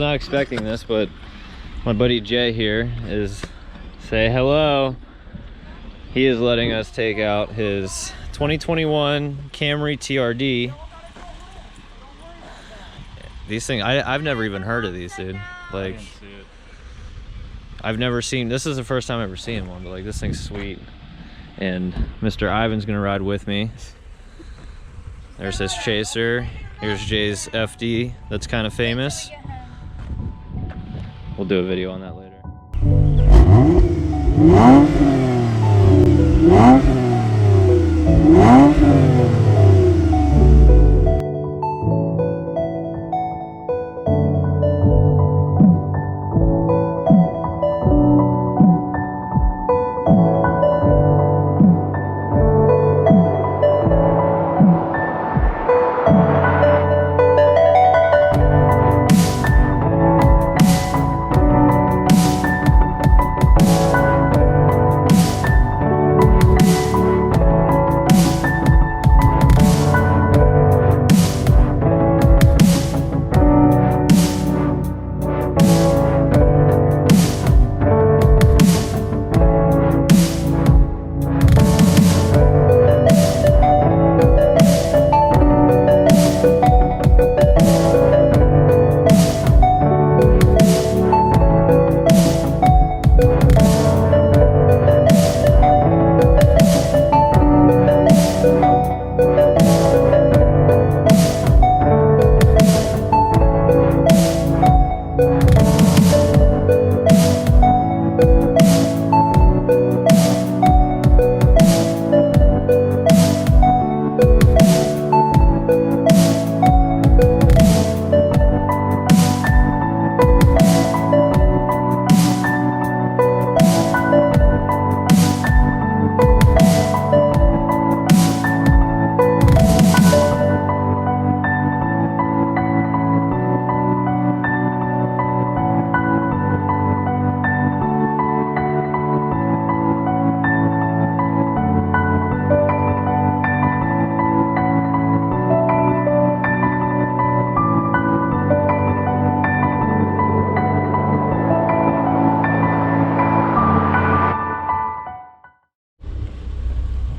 not expecting this, but my buddy Jay here is say hello. He is letting us take out his 2021 Camry TRD. These things, I've never even heard of these, dude. Like, I've never seen, this is the first time I've ever seen one, but like, this thing's sweet. And Mr. Ivan's gonna ride with me. There's his Chaser. Here's Jay's FD that's kind of famous. We'll do a video on that later.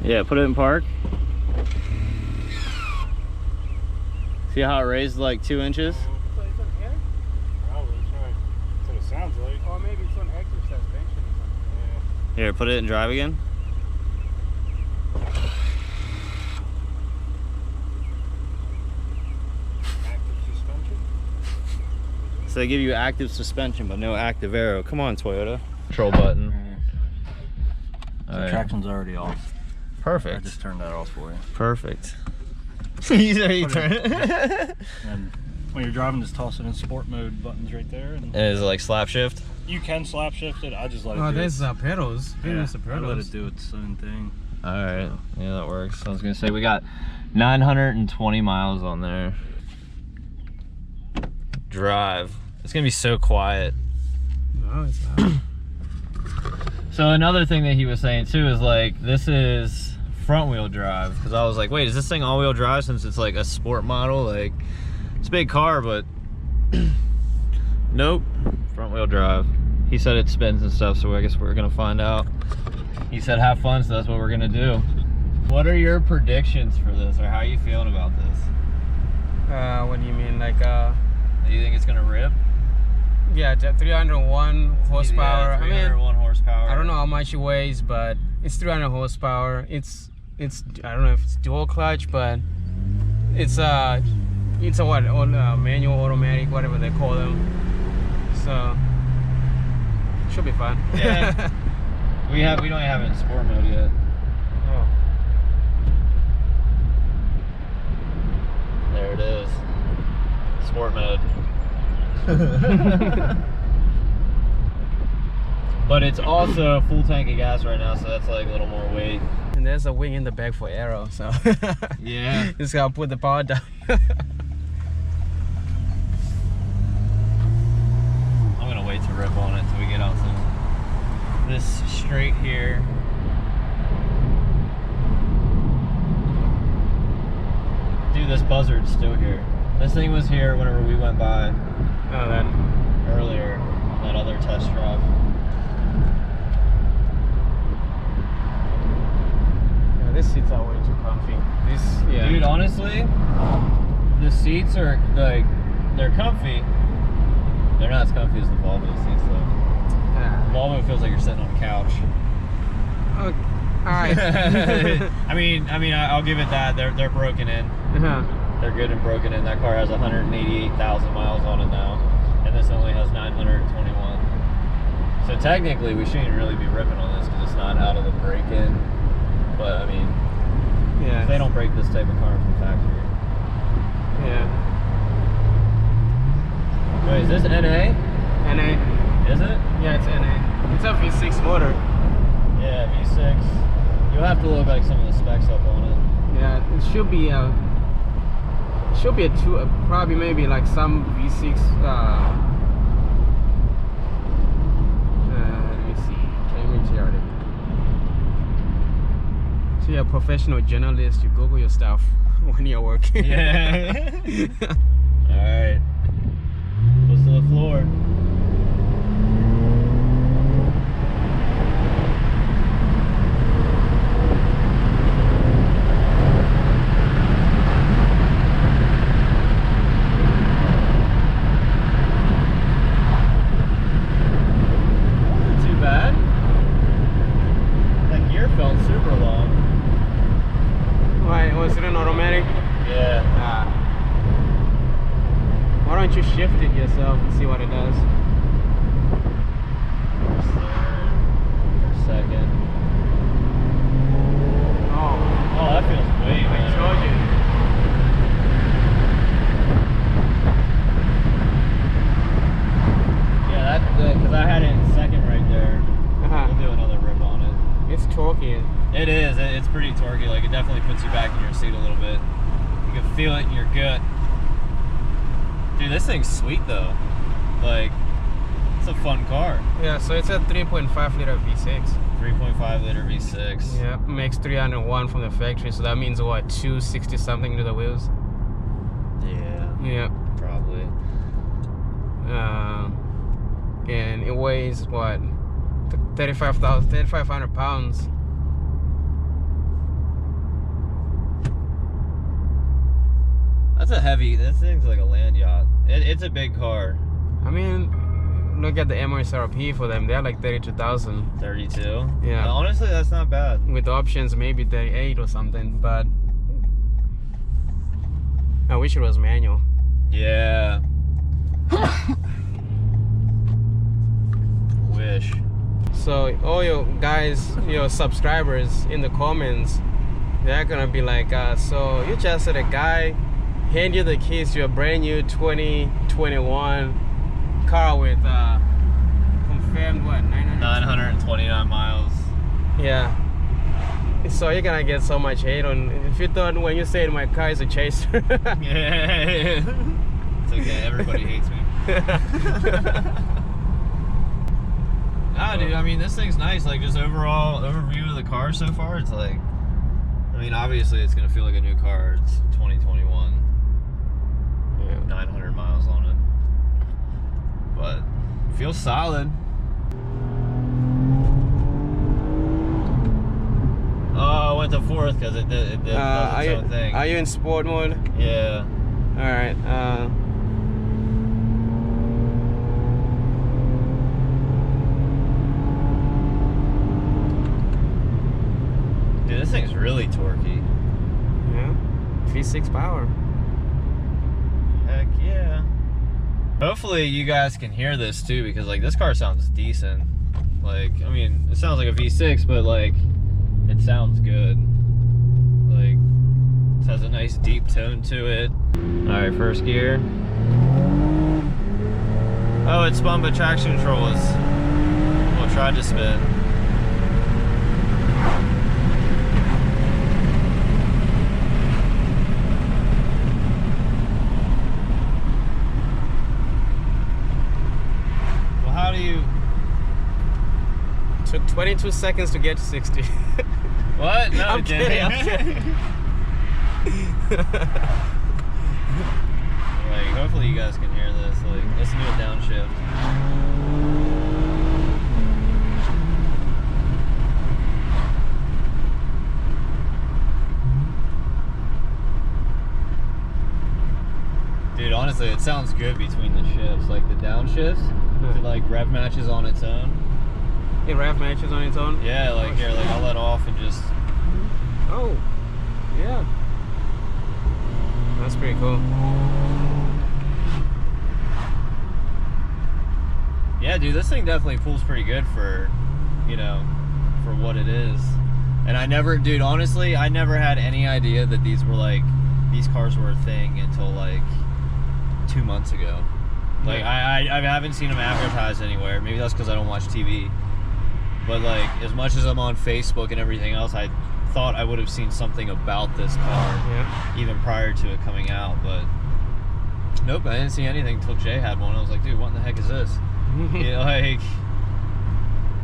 Yeah, put it in park. See how it raised like 2 inches? So it's on air? Probably, that's right. That's what it sounds like. Or maybe it's on extra suspension or something. Here, put it in drive again. Active suspension? So they give you active suspension, but no active aero. Come on, Toyota. Control button. The traction's already off. Perfect. I just turned that off for you. Perfect. You turn it. And when you're driving, just toss it in sport mode. Buttons right there. And Is it like slap shift? you can slap shift it. I just let it do there's it. pedals. Yeah, There's the I let pedals. it do its own thing. All right. Yeah, that works. I was gonna say we got 920 miles on there. Drive. It's gonna be so quiet. No, it's not. So another thing that he was saying too is like, this is front wheel drive, because I was like, wait, is this thing all wheel drive since it's like a sport model? Like, it's a big car, but nope, front wheel drive. He said it spins and stuff, so I guess we're gonna find out. He said have fun, so that's what we're gonna do. What are your predictions for this, or how are you feeling about this? What do you mean, like Do you think it's gonna rip? yeah, 301 horsepower. Yeah, 301 horsepower. I don't know how much it weighs, but it's 300 horsepower. It's I don't know if it's dual clutch, but it's a what, manual, automatic, whatever they call them. So should be fun. Yeah. we don't have it in sport mode yet. Oh. There it is. Sport mode. But it's also a full tank of gas right now, so that's like a little more weight. And there's a wing in the back for aero, so Yeah. just gotta put the power down. I'm gonna wait to rip on it till we get out to this straight here. Dude, this buzzard's still here. This thing was here whenever we went by. Oh, then. seats are like, they're comfy. They're not as comfy as the Volvo seats though. Volvo feels like you're sitting on a couch. Okay. All right. I mean, I'll give it that. They're broken in. They're good and broken in. That car has 188,000 miles on it now, and this only has 921. So technically, we shouldn't really be ripping on this because it's not out of the break-in. But I mean, yeah, they don't break this type of car from factory. Yeah. Wait, is this NA? NA. Is it? Yeah, it's NA. It's a V6 motor. Yeah, V6. You'll have to look like some of the specs up on it. Yeah, it should be a two, probably maybe like some V6. Let me see, Camry TRD. So you're a professional journalist. You Google your stuff when you're working. Yeah. All right. Close to the floor. Was it an automatic? Yeah. Why don't you shift it yourself and see what it does? Third, second. Oh, that feels way better. I told you. Yeah, because I had it in second right there. We'll do another rip on it. It's torquey. It is. It's pretty torquey. Like, it definitely puts you back in your seat a little bit. You can feel it in your gut. Dude, this thing's sweet though. Like, it's a fun car. Yeah, so it's a 3.5 liter V6. 3.5 liter V6. Yeah, makes 301 from the factory. So that means what, 260 something to the wheels? Yeah. Yeah. Probably. And it weighs what, 3,500 pounds. That's a heavy, this thing's like a land yacht. It's a big car. I mean, look at the MSRP for them. They're like 32,000. 32? Yeah. Honestly, that's not bad. With options, maybe 38 or something, but I wish it was manual. Yeah. Wish. So all your guys, your subscribers in the comments, they're gonna be like, so you just had a guy hand you the keys to a brand new 2021 car with confirmed what, 929 miles. Yeah. So you're gonna get so much hate on. If you thought when you said my car is a chaser. Yeah. It's okay. Everybody hates me. Nah, dude. I mean, this thing's nice. Like, just overall overview of the car so far. It's like, I mean, obviously it's gonna feel like a new car. It's 2021. Yeah. 900 miles on it, but it feels solid. Oh, I went to fourth because it does its own thing. Are you in sport mode? Yeah. All right. Dude, this thing's really torquey. Yeah. V6 power. Heck yeah. Hopefully you guys can hear this too, because like this car sounds decent. Like, I mean, it sounds like a V6, but like it sounds good. Like, it has a nice deep tone to it. All right, first gear. Oh, it spun, but traction control is, well, tried to spin. Well, how do you? Took 22 seconds to get to 60. What? No, I'm kidding. I'm kidding. Like, hopefully you guys can hear this. Like, listen to a downshift. sounds good between the shifts, like the downshift. It like rev matches on its own. It rev matches on its own? Yeah, like here, like I'll let off and just. Oh, yeah. That's pretty cool. Yeah, dude, this thing definitely pulls pretty good for, you know, for what it is. And I never, dude, honestly, I never had any idea that these cars were a thing until like 2 months ago. Like, I haven't seen them advertised anywhere. Maybe that's because I don't watch TV. But like, as much as I'm on Facebook and everything else, I thought I would have seen something about this car even prior to it coming out. But nope, I didn't see anything until Jay had one. I was like, dude, what in the heck is this? Yeah, like,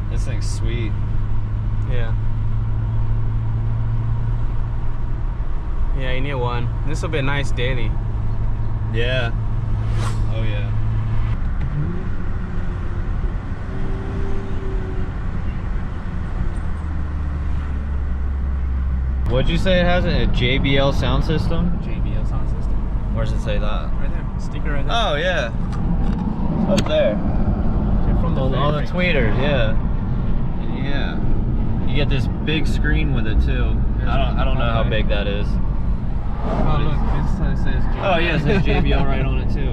this thing's sweet. Yeah. Yeah, you need one. This will be a nice daily. Yeah. Oh yeah. What'd you say it has? A JBL sound system? JBL sound system. Where does it say that? Right there. Sticker right there. Oh yeah. Up there. From the On the tweeters, yeah. Yeah. You get this big screen with it too. I don't know how big that is. Oh look, it says JBL. Oh yeah, it says JBL right on it too.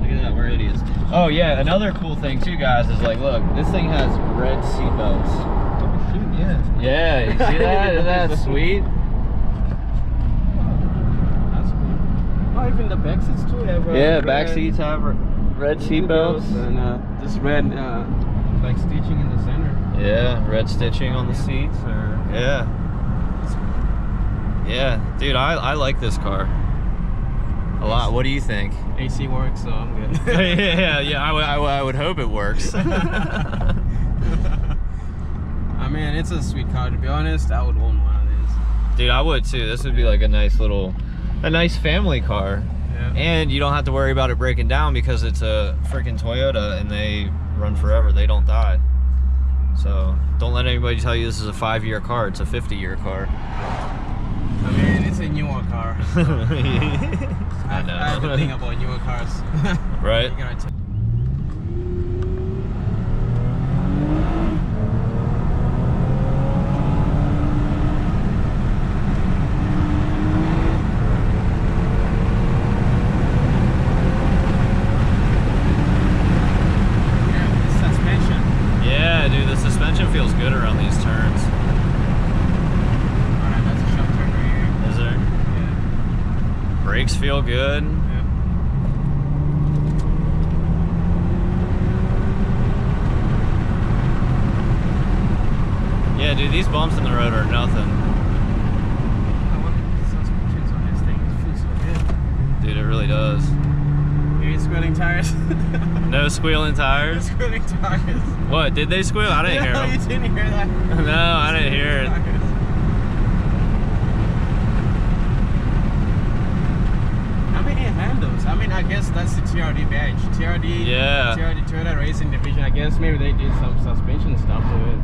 Look at that, we're idiots. Oh yeah, another cool thing too, guys, is like, look, this thing has red seat belts. Oh shoot, yeah. Yeah, you see that? Isn't that sweet? That's cool. Oh, even the back seats too have Yeah, back seats have red seat belts. And this red like stitching in the center. Yeah, red stitching on the seats. Yeah. Yeah, dude, I like this car a lot. What do you think? AC works, so I'm good. yeah, I would hope it works. I mean, it's a sweet car, to be honest. I would own one of these. Dude, I would too. This would be like a nice family car. Yeah. And you don't have to worry about it breaking down because it's a freaking Toyota and they run forever. They don't die. So don't let anybody tell you this is a 5-year car. It's a 50-year car. I mean, it's a newer car. So I know. I have to think about newer cars. Right? Yeah, dude, the suspension feels good around these turns. Alright, that's a sharp turn right here. Is there? Yeah. Brakes feel good. Yeah. Yeah, dude, these bumps in the road are nothing. I wonder if the suspensions on this thing feels so good. Dude, it really does. Maybe squealing tires. No squealing tires? Squealing tires. What, did they squeal? I didn't hear them. You didn't hear that? No, I didn't hear it. I mean, it handles. I mean, I guess that's the TRD badge. TRD, Yeah. TRD, Toyota Racing Division. I guess maybe they did some suspension stuff to it,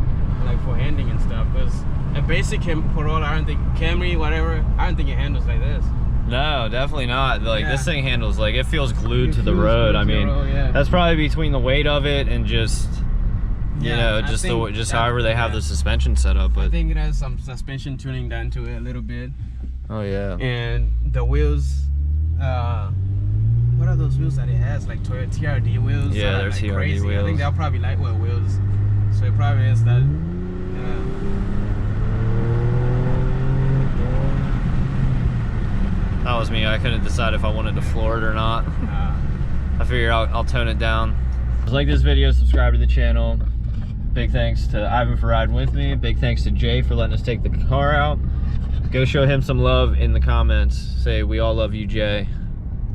like for handling and stuff. Because a basic Corolla, I don't think, Camry, whatever, I don't think it handles like this. No, definitely not. Like, Yeah. this thing handles, like, it feels glued to the feels road. glued I to the mean, road, yeah. that's probably between the weight of it and just, you Yeah, know, I just think just that- however they have yeah. the suspension set up. I But think it has some suspension tuning done to it a little bit. oh yeah. And the wheels, what are those wheels that it has? Like Toyota TRD wheels? Yeah, that are, they're like, TRD crazy. I wheels. think they're probably lightweight wheels. So it probably is that. That was me. I couldn't decide if I wanted to floor it or not. I figure I'll tone it down. If you like this video, subscribe to the channel. Big thanks to Ivan for riding with me. Big thanks to Jay for letting us take the car out. Go show him some love in the comments. Say, we all love you, Jay.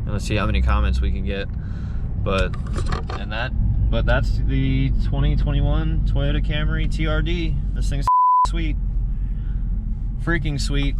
And let's see how many comments we can get. But that's the 2021 Toyota Camry TRD. This thing's sweet. Freaking sweet.